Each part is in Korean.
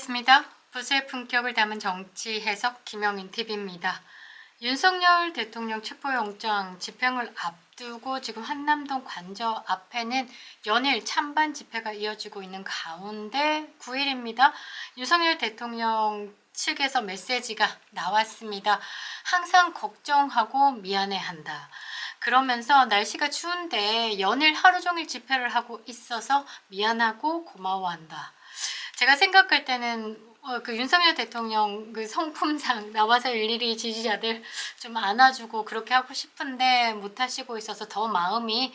반갑습니다. 부수의 품격을 담은 정치 해석 김영인 TV입니다. 윤석열 대통령 체포영장 집행을 앞두고 지금 한남동 관저 앞에는 연일 찬반 집회가 이어지고 있는 가운데 9일입니다. 윤석열 대통령 측에서 메시지가 나왔습니다. 항상 걱정하고 미안해한다. 그러면서 날씨가 추운데 연일 하루 종일 집회를 하고 있어서 미안하고 고마워한다. 제가 생각할 때는 그 윤석열 대통령 그 성품상 나와서 일일이 지지자들 좀 안아주고 그렇게 하고 싶은데 못하시고 있어서 더 마음이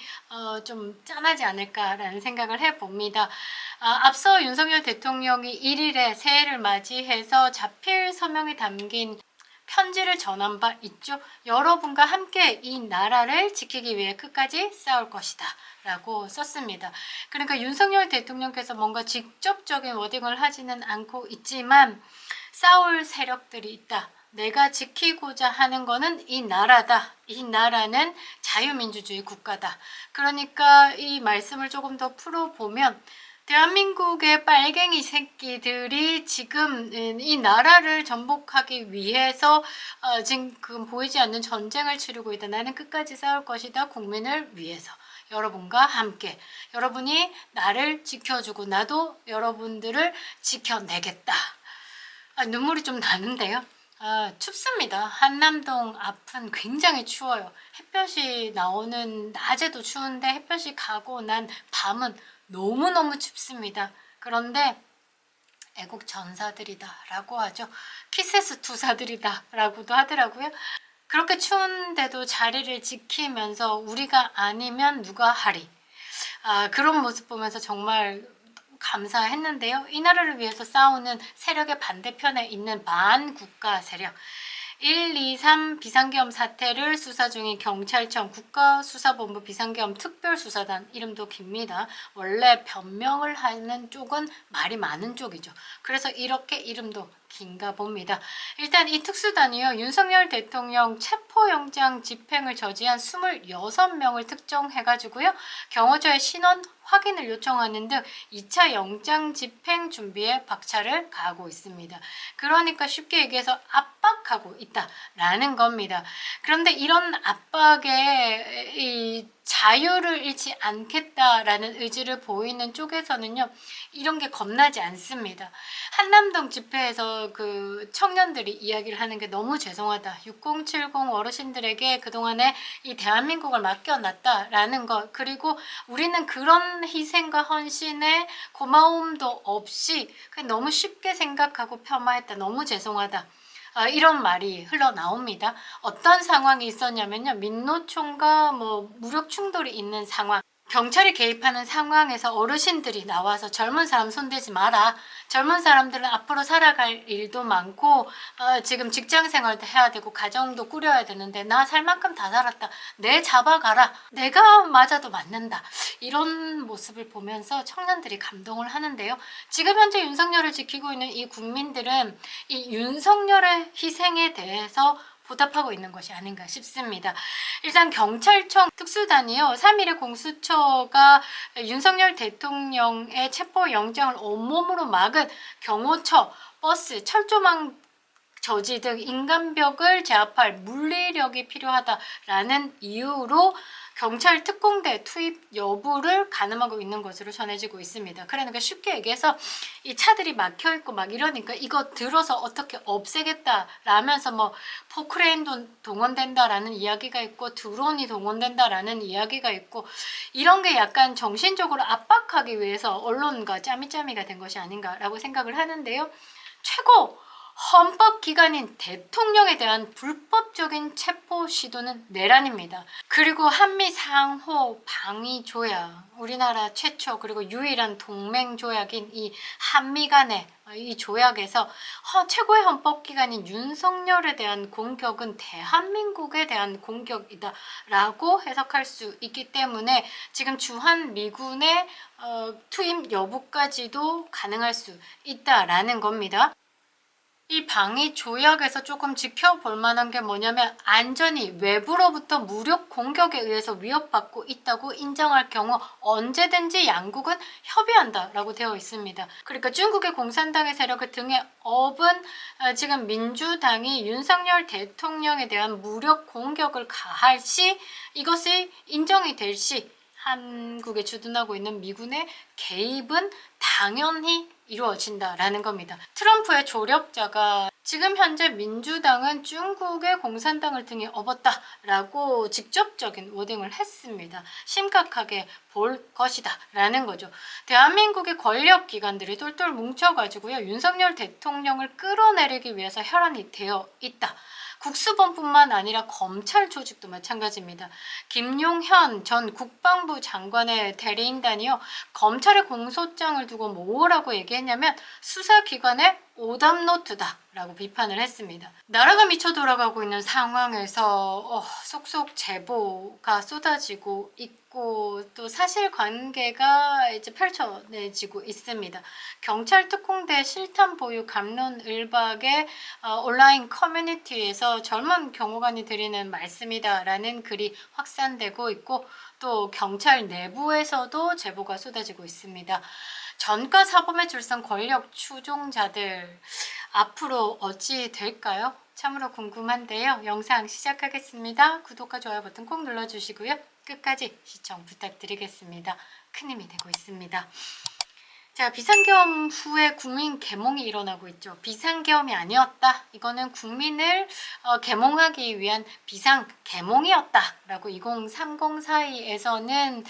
좀 짠하지 않을까라는 생각을 해봅니다. 앞서 윤석열 대통령이 1일에 새해를 맞이해서 자필 서명에 담긴 편지를 전한 바 있죠. 여러분과 함께 이 나라를 지키기 위해 끝까지 싸울 것이다 라고 썼습니다. 그러니까 윤석열 대통령께서 뭔가 직접적인 워딩을 하지는 않고 있지만 싸울 세력들이 있다. 내가 지키고자 하는 거는 이 나라다. 이 나라는 자유민주주의 국가다. 그러니까 이 말씀을 조금 더 풀어보면 대한민국의 빨갱이 새끼들이 지금 이 나라를 전복하기 위해서 지금 보이지 않는 전쟁을 치르고 있다. 나는 끝까지 싸울 것이다. 국민을 위해서. 여러분과 함께. 여러분이 나를 지켜주고 나도 여러분들을 지켜내겠다. 눈물이 좀 나는데요. 춥습니다. 한남동 앞은 굉장히 추워요. 햇볕이 나오는 낮에도 추운데 햇볕이 가고 난 밤은 너무너무 춥습니다. 그런데 애국 전사들이다 라고 하죠. 키세스 투사들이다 라고도 하더라고요. 그렇게 추운데도 자리를 지키면서 우리가 아니면 누가 하리. 그런 모습 보면서 정말 감사했는데요. 이 나라를 위해서 싸우는 세력의 반대편에 있는 반국가 세력 1, 2, 3 비상계엄 사태를 수사 중인 경찰청 국가수사본부 비상계엄 특별수사단, 이름도 깁니다. 원래 변명을 하는 쪽은 말이 많은 쪽이죠. 그래서 이렇게 이름도 긴가 봅니다. 일단 이 특수단이요, 윤석열 대통령 체포영장 집행을 저지한 26명을 특정해가지고요, 경호처에 신원 확인을 요청하는 등 2차 영장 집행 준비에 박차를 가하고 있습니다. 그러니까 쉽게 얘기해서 압박하고 있다라는 겁니다. 그런데 이런 압박에 이 자유를 잃지 않겠다라는 의지를 보이는 쪽에서는요, 이런 게 겁나지 않습니다. 한남동 집회에서 그 청년들이 이야기를 하는 게 너무 죄송하다. 6070 어르신들에게 그동안에 이 대한민국을 맡겨놨다라는 것, 그리고 우리는 그런 희생과 헌신에 고마움도 없이 그냥 너무 쉽게 생각하고 폄하했다. 너무 죄송하다. 이런 말이 흘러나옵니다. 어떤 상황이 있었냐면요. 민노총과 무력 충돌이 있는 상황. 경찰이 개입하는 상황에서 어르신들이 나와서 젊은 사람 손대지 마라. 젊은 사람들은 앞으로 살아갈 일도 많고 지금 직장 생활도 해야 되고 가정도 꾸려야 되는데 나 살 만큼 다 살았다. 내 잡아가라. 내가 맞아도 맞는다. 이런 모습을 보면서 청년들이 감동을 하는데요. 지금 현재 윤석열을 지키고 있는 이 국민들은 이 윤석열의 희생에 대해서 보답하고 있는 것이 아닌가 싶습니다. 일단 경찰청 특수단이요, 3일에 공수처가 윤석열 대통령의 체포영장을 온몸으로 막은 경호처, 버스, 철조망 저지 등 인간벽을 제압할 물리력이 필요하다라는 이유로 경찰 특공대 투입 여부를 가늠하고 있는 것으로 전해지고 있습니다. 그러니까 쉽게 얘기해서 이 차들이 막혀있고 막 이러니까 이거 들어서 어떻게 없애겠다라면서 포크레인도 동원된다라는 이야기가 있고 드론이 동원된다라는 이야기가 있고, 이런 게 약간 정신적으로 압박하기 위해서 언론과 짜미짜미가 된 것이 아닌가라고 생각을 하는데요. 최고 헌법기관인 대통령에 대한 불법적인 체포 시도는 내란입니다. 그리고 한미 상호 방위 조약, 우리나라 최초 그리고 유일한 동맹 조약인 이 한미 간의 이 조약에서 최고의 헌법기관인 윤석열에 대한 공격은 대한민국에 대한 공격이다 라고 해석할 수 있기 때문에 지금 주한미군의 투입 여부까지도 가능할 수 있다라는 겁니다. 이 방위 조약에서 조금 지켜볼 만한 게 뭐냐면 안전이 외부로부터 무력 공격에 의해서 위협받고 있다고 인정할 경우 언제든지 양국은 협의한다라고 되어 있습니다. 그러니까 중국의 공산당의 세력을 등에 업은 지금 민주당이 윤석열 대통령에 대한 무력 공격을 가할 시 이것이 인정이 될 시 한국에 주둔하고 있는 미군의 개입은 당연히 이루어진다라는 겁니다. 트럼프의 조력자가 지금 현재 민주당은 중국의 공산당을 등에 업었다라고 직접적인 워딩을 했습니다. 심각하게 볼 것이다 라는 거죠. 대한민국의 권력기관들이 똘똘 뭉쳐가지고요. 윤석열 대통령을 끌어내리기 위해서 혈안이 되어 있다. 국수본뿐만 아니라 검찰 조직도 마찬가지입니다. 김용현 전 국방부 장관의 대리인단이요. 검찰의 공소장을 두고 뭐라고 얘기했냐면 수사기관의 오답노트다 라고 비판을 했습니다. 나라가 미쳐 돌아가고 있는 상황에서 속속 제보가 쏟아지고 있고 또 사실관계가 이제 펼쳐내지고 있습니다. 경찰 특공대 실탄 보유 감론 을박의 온라인 커뮤니티에서 젊은 경호관이 드리는 말씀이다 라는 글이 확산되고 있고 또 경찰 내부에서도 제보가 쏟아지고 있습니다. 전과 사범에 줄선 권력 추종자들 앞으로 어찌 될까요? 참으로 궁금한데요. 영상 시작하겠습니다. 구독과 좋아요 버튼 꼭 눌러주시고요. 끝까지 시청 부탁드리겠습니다. 큰 힘이 되고 있습니다. 자, 비상계엄 후에 국민 계몽이 일어나고 있죠. 비상계엄이 아니었다. 이거는 국민을 계몽하기 위한 비상계몽이었다라고 2030 사이에서는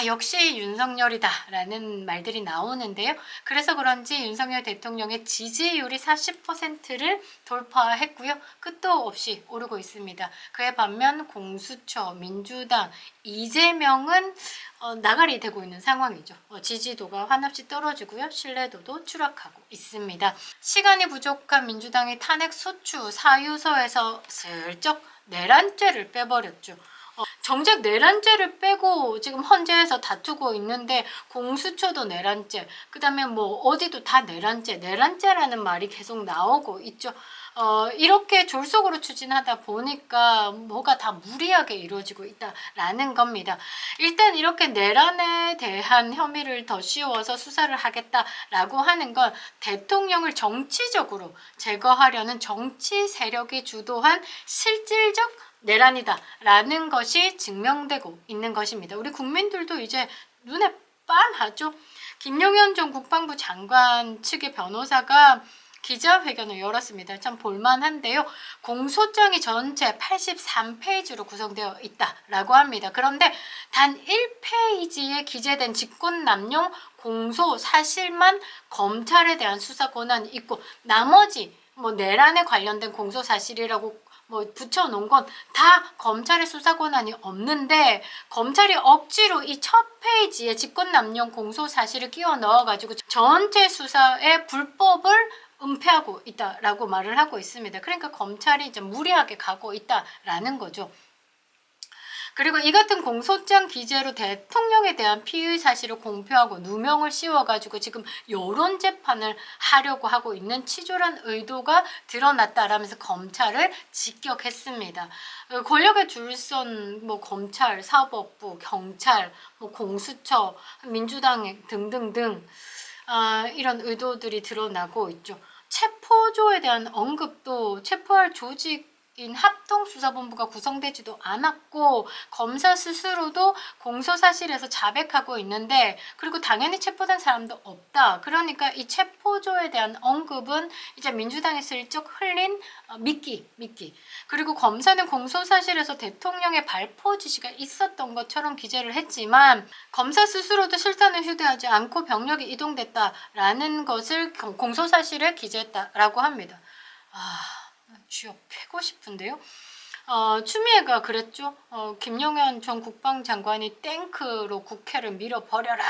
역시 윤석열이다 라는 말들이 나오는데요. 그래서 그런지 윤석열 대통령의 지지율이 40%를 돌파했고요. 끝도 없이 오르고 있습니다. 그에 반면 공수처, 민주당, 이재명은 나가리 되고 있는 상황이죠. 지지도가 한없이 떨어지고요. 신뢰도도 추락하고 있습니다. 시간이 부족한 민주당이 탄핵 소추 사유서에서 슬쩍 내란죄를 빼버렸죠. 정작 내란죄를 빼고 지금 헌재에서 다투고 있는데 공수처도 내란죄, 그 다음에 뭐 어디도 다 내란죄라는 말이 계속 나오고 있죠. 이렇게 졸속으로 추진하다 보니까 뭐가 다 무리하게 이루어지고 있다라는 겁니다. 일단 이렇게 내란에 대한 혐의를 더 씌워서 수사를 하겠다라고 하는 건 대통령을 정치적으로 제거하려는 정치 세력이 주도한 실질적 내란이다라는 것이 증명되고 있는 것입니다. 우리 국민들도 이제 눈에 빤하죠. 김용현 전 국방부 장관 측의 변호사가 기자회견을 열었습니다. 참 볼만한데요. 공소장이 전체 83페이지로 구성되어 있다라고 합니다. 그런데 단 1페이지에 기재된 직권남용 공소 사실만 검찰에 대한 수사 권한이 있고 나머지 뭐 내란에 관련된 공소 사실이라고 붙여놓은 건 다 검찰의 수사 권한이 없는데 검찰이 억지로 이 첫 페이지에 직권남용 공소 사실을 끼워 넣어가지고 전체 수사의 불법을 은폐하고 있다라고 말을 하고 있습니다. 그러니까 검찰이 이제 무리하게 가고 있다라는 거죠. 그리고 이 같은 공소장 기재로 대통령에 대한 피의 사실을 공표하고 누명을 씌워가지고 지금 여론 재판을 하려고 하고 있는 치졸한 의도가 드러났다라면서 검찰을 직격했습니다. 권력의 줄선 검찰, 사법부, 경찰, 공수처, 민주당 등등등 이런 의도들이 드러나고 있죠. 체포조에 대한 언급도 체포할 조직인 합동수사본부가 구성되지도 않았고 검사 스스로도 공소사실에서 자백하고 있는데 그리고 당연히 체포된 사람도 없다. 그러니까 이 체포조에 대한 언급은 이제 민주당이 슬쩍 흘린 미끼. 그리고 검사는 공소사실에서 대통령의 발포 지시가 있었던 것처럼 기재를 했지만 검사 스스로도 실탄을 휴대하지 않고 병력이 이동됐다라는 것을 공소사실에 기재했다라고 합니다. 쥐어 패고 싶은데요. 추미애가 그랬죠. 김용현 전 국방장관이 탱크로 국회를 밀어버려라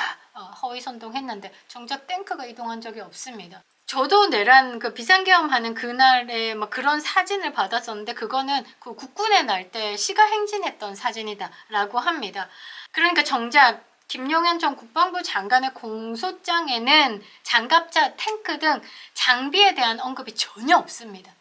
허위선동했는데 정작 탱크가 이동한 적이 없습니다. 저도 내란 비상계엄하는 그날에 그런 사진을 받았었는데 그거는 그 국군의 날 때 시가 행진했던 사진이다라고 합니다. 그러니까 정작 김용현 전 국방부 장관의 공소장에는 장갑차, 탱크 등 장비에 대한 언급이 전혀 없습니다.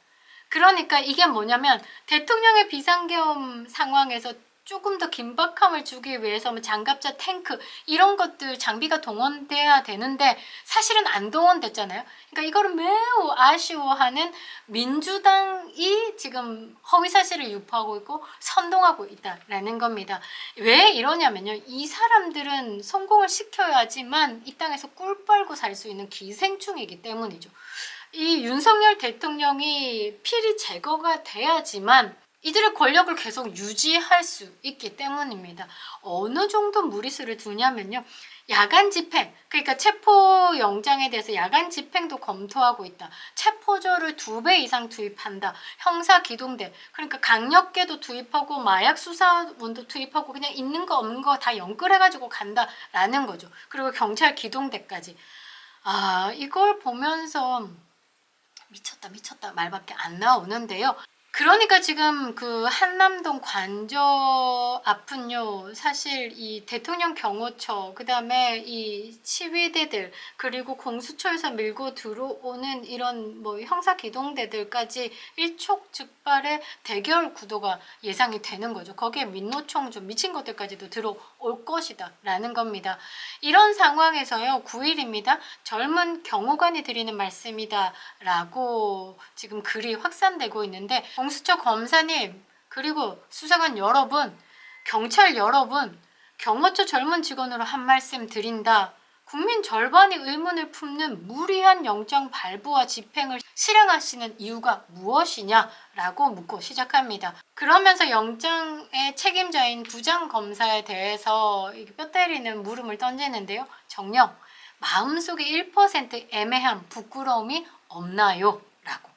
그러니까 이게 뭐냐면 대통령의 비상계엄 상황에서 조금 더 긴박함을 주기 위해서 장갑차, 탱크 이런 것들 장비가 동원돼야 되는데 사실은 안 동원됐잖아요. 그러니까 이거를 매우 아쉬워하는 민주당이 지금 허위사실을 유포하고 있고 선동하고 있다라는 겁니다. 왜 이러냐면요. 이 사람들은 성공을 시켜야지만 이 땅에서 꿀 빨고 살 수 있는 기생충이기 때문이죠. 이 윤석열 대통령이 필히 제거가 돼야지만 이들의 권력을 계속 유지할 수 있기 때문입니다. 어느 정도 무리수를 두냐면요. 야간 집행, 그러니까 체포영장에 대해서 야간 집행도 검토하고 있다. 체포조를 2배 이상 투입한다. 형사기동대, 그러니까 강력계도 투입하고 마약 수사원도 투입하고 그냥 있는 거 없는 거 다 연끌해가지고 간다라는 거죠. 그리고 경찰 기동대까지. 이걸 보면서 미쳤다 말밖에 안 나오는데요. 그러니까 지금 그 한남동 관저 앞은요, 사실 이 대통령 경호처, 그 다음에 이 치위대들, 그리고 공수처에서 밀고 들어오는 이런 뭐 형사기동대들까지 일촉즉발의 대결 구도가 예상이 되는 거죠. 거기에 민노총 좀 미친 것들까지도 들어올 것이다 라는 겁니다. 이런 상황에서요, 9일입니다. 젊은 경호관이 드리는 말씀이다 라고 지금 글이 확산되고 있는데, 공수처 검사님, 그리고 수사관 여러분, 경찰 여러분, 경호처 젊은 직원으로 한 말씀 드린다. 국민 절반이 의문을 품는 무리한 영장 발부와 집행을 실행하시는 이유가 무엇이냐라고 묻고 시작합니다. 그러면서 영장의 책임자인 부장검사에 대해서 뼈 때리는 물음을 던지는데요. 정녕, 마음속에 1% 애매함, 부끄러움이 없나요? 라고.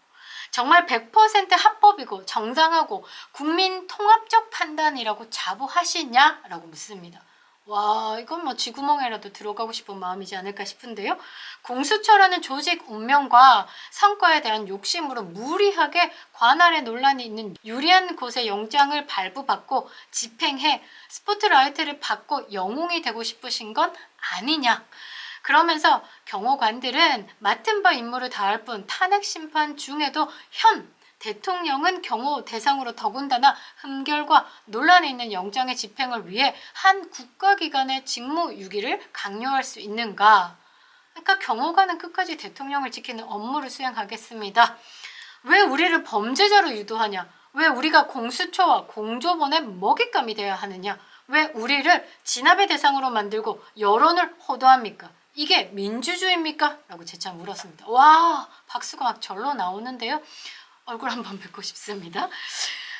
정말 100% 합법이고 정당하고 국민 통합적 판단이라고 자부하시냐라고 묻습니다. 와, 이건 뭐 쥐구멍에라도 들어가고 싶은 마음이지 않을까 싶은데요. 공수처라는 조직 운명과 성과에 대한 욕심으로 무리하게 관할의 논란이 있는 유리한 곳에 영장을 발부받고 집행해 스포트라이트를 받고 영웅이 되고 싶으신 건 아니냐. 그러면서 경호관들은 맡은 바 임무를 다할 뿐 탄핵 심판 중에도 현 대통령은 경호 대상으로 더군다나 흠결과 논란이 있는 영장의 집행을 위해 한 국가기관의 직무유기를 강요할 수 있는가? 그러니까 경호관은 끝까지 대통령을 지키는 업무를 수행하겠습니다. 왜 우리를 범죄자로 유도하냐? 왜 우리가 공수처와 공조본의 먹잇감이 되어야 하느냐? 왜 우리를 진압의 대상으로 만들고 여론을 호도합니까? 이게 민주주의입니까? 라고 재차 물었습니다. 와, 박수가 막 절로 나오는데요. 얼굴 한번 뵙고 싶습니다.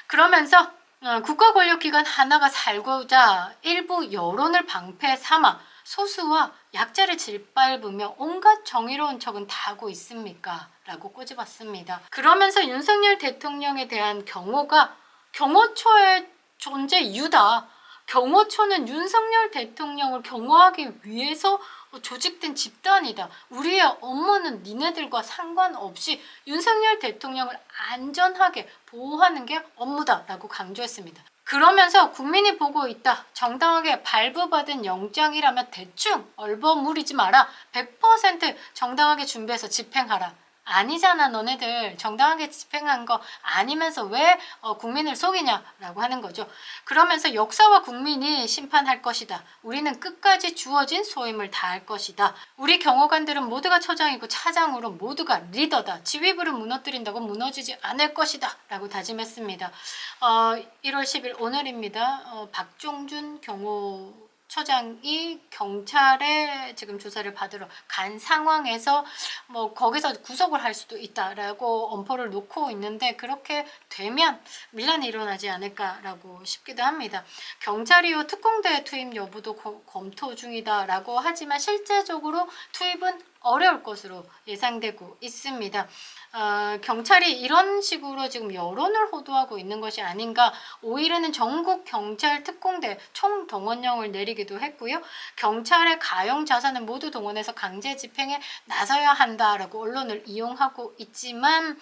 그러면서 국가 권력기관 하나가 살고자 일부 여론을 방패 삼아 소수와 약자를 짓밟으며 온갖 정의로운 척은 다 하고 있습니까? 라고 꼬집었습니다. 그러면서 윤석열 대통령에 대한 경호가 경호처의 존재 이유다. 경호처는 윤석열 대통령을 경호하기 위해서 조직된 집단이다. 우리의 업무는 니네들과 상관없이 윤석열 대통령을 안전하게 보호하는 게 업무다라고 강조했습니다. 그러면서 국민이 보고 있다. 정당하게 발부받은 영장이라면 대충 얼버무리지 마라. 100% 정당하게 준비해서 집행하라. 아니잖아, 너네들 정당하게 집행한 거 아니면서 왜 국민을 속이냐라고 하는 거죠. 그러면서 역사와 국민이 심판할 것이다. 우리는 끝까지 주어진 소임을 다할 것이다. 우리 경호관들은 모두가 처장이고 차장으로 모두가 리더다. 지휘부를 무너뜨린다고 무너지지 않을 것이다 라고 다짐했습니다. 1월 10일 오늘입니다. 박종준 경호처장이 경찰에 지금 조사를 받으러 간 상황에서 뭐 거기서 구속을 할 수도 있다라고 엄포를 놓고 있는데, 그렇게 되면 밀란이 일어나지 않을까라고 싶기도 합니다. 경찰이요 특공대 투입 여부도 검토 중이다라고 하지만 실제적으로 투입은 어려울 것으로 예상되고 있습니다. 경찰이 이런 식으로 지금 여론을 호도하고 있는 것이 아닌가. 5일에는 전국 경찰 특공대 총동원령을 내리기도 했고요. 경찰의 가용 자산을 모두 동원해서 강제 집행에 나서야 한다라고 언론을 이용하고 있지만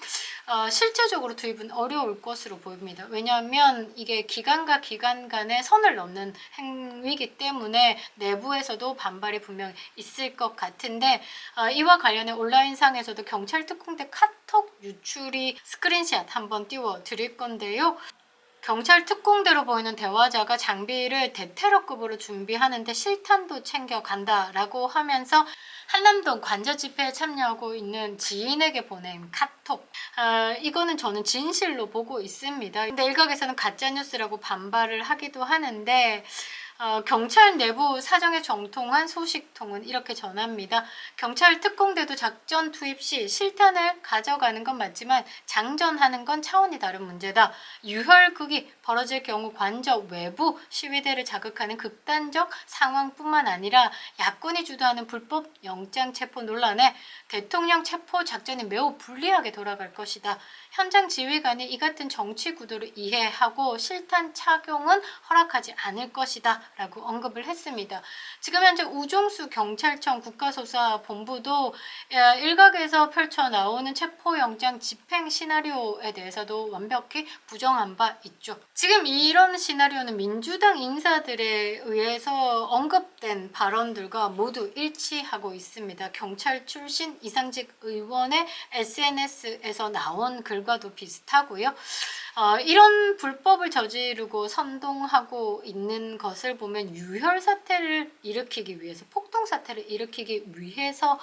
실제적으로 투입은 어려울 것으로 보입니다. 왜냐하면 이게 기관과 기관 간의 선을 넘는 행위이기 때문에 내부에서도 반발이 분명 있을 것 같은데, 이와 관련해 온라인상에서도 경찰 특공대 카톡 유출이 스크린샷 한번 띄워 드릴 건데요. 경찰 특공대로 보이는 대화자가 장비를 대테러급으로 준비하는데 실탄도 챙겨간다라고 하면서 한남동 관저 집회에 참여하고 있는 지인에게 보낸 카톡. 이거는 저는 진실로 보고 있습니다. 근데 일각에서는 가짜뉴스라고 반발을 하기도 하는데, 경찰 내부 사정에 정통한 소식통은 이렇게 전합니다. 경찰 특공대도 작전 투입 시 실탄을 가져가는 건 맞지만 장전하는 건 차원이 다른 문제다. 유혈극이 벌어질 경우 관저 외부 시위대를 자극하는 극단적 상황뿐만 아니라 야권이 주도하는 불법 영장 체포 논란에 대통령 체포 작전이 매우 불리하게 돌아갈 것이다. 현장 지휘관이 이 같은 정치 구도를 이해하고 실탄 착용은 허락하지 않을 것이다 라고 언급을 했습니다. 지금 현재 우종수 경찰청 국가수사본부도 일각에서 펼쳐나오는 체포영장 집행 시나리오에 대해서도 완벽히 부정한 바 있죠. 지금 이런 시나리오는 민주당 인사들에 의해서 언급된 발언들과 모두 일치하고 있습니다. 경찰 출신 이상직 의원의 SNS에서 나온 글과도 비슷하고요. 이런 불법을 저지르고 선동하고 있는 것을 보면 유혈 사태를 일으키기 위해서, 폭동 사태를 일으키기 위해서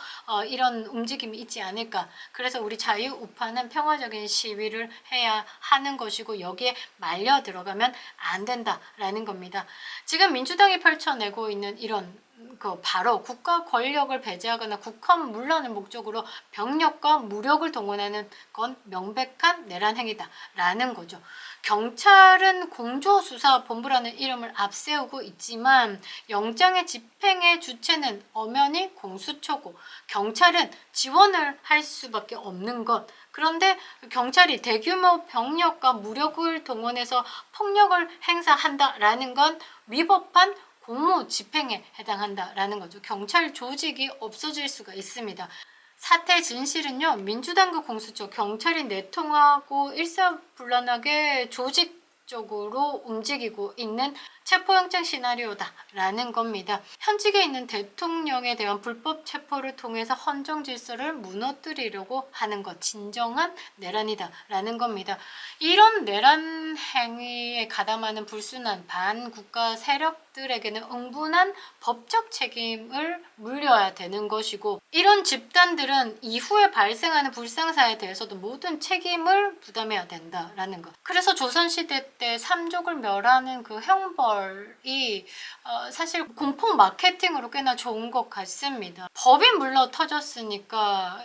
이런 움직임이 있지 않을까. 그래서 우리 자유우파는 평화적인 시위를 해야 하는 것이고 여기에 말려 들어가면 안 된다라는 겁니다. 지금 민주당이 펼쳐내고 있는 이런 바로 국가 권력을 배제하거나 국헌 문란을 목적으로 병력과 무력을 동원하는 건 명백한 내란 행위다라는 거죠. 경찰은 공조수사본부라는 이름을 앞세우고 있지만 영장의 집행의 주체는 엄연히 공수처고 경찰은 지원을 할 수밖에 없는 것. 그런데 경찰이 대규모 병력과 무력을 동원해서 폭력을 행사한다라는 건 위법한 공무 집행에 해당한다라는 거죠. 경찰 조직이 없어질 수가 있습니다. 사태 진실은요, 민주당과 공수처, 경찰이 내통하고 일사불란하게 조직적으로 움직이고 있는 체포영장 시나리오다라는 겁니다. 현직에 있는 대통령에 대한 불법 체포를 통해서 헌정 질서를 무너뜨리려고 하는 것, 진정한 내란이다라는 겁니다. 이런 내란 행위에 가담하는 불순한 반국가 세력들에게는 응분한 법적 책임을 물려야 되는 것이고, 이런 집단들은 이후에 발생하는 불상사에 대해서도 모든 책임을 부담해야 된다라는 것. 그래서 조선시대 때 삼족을 멸하는 그 형벌이 사실 공포 마케팅으로 꽤나 좋은 것 같습니다. 법이 물러 터졌으니까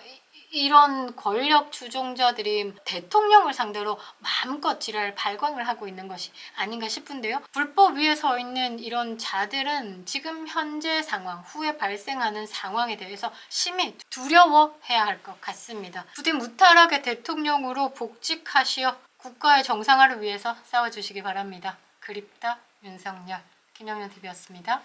이런 권력 추종자들이 대통령을 상대로 마음껏 지랄 발광을 하고 있는 것이 아닌가 싶은데요. 불법 위에 서 있는 이런 자들은 지금 현재 상황, 후에 발생하는 상황에 대해서 심히 두려워해야 할 것 같습니다. 부디 무탈하게 대통령으로 복직하시어 국가의 정상화를 위해서 싸워주시기 바랍니다. 그립다 윤석열, 김영현TV였습니다.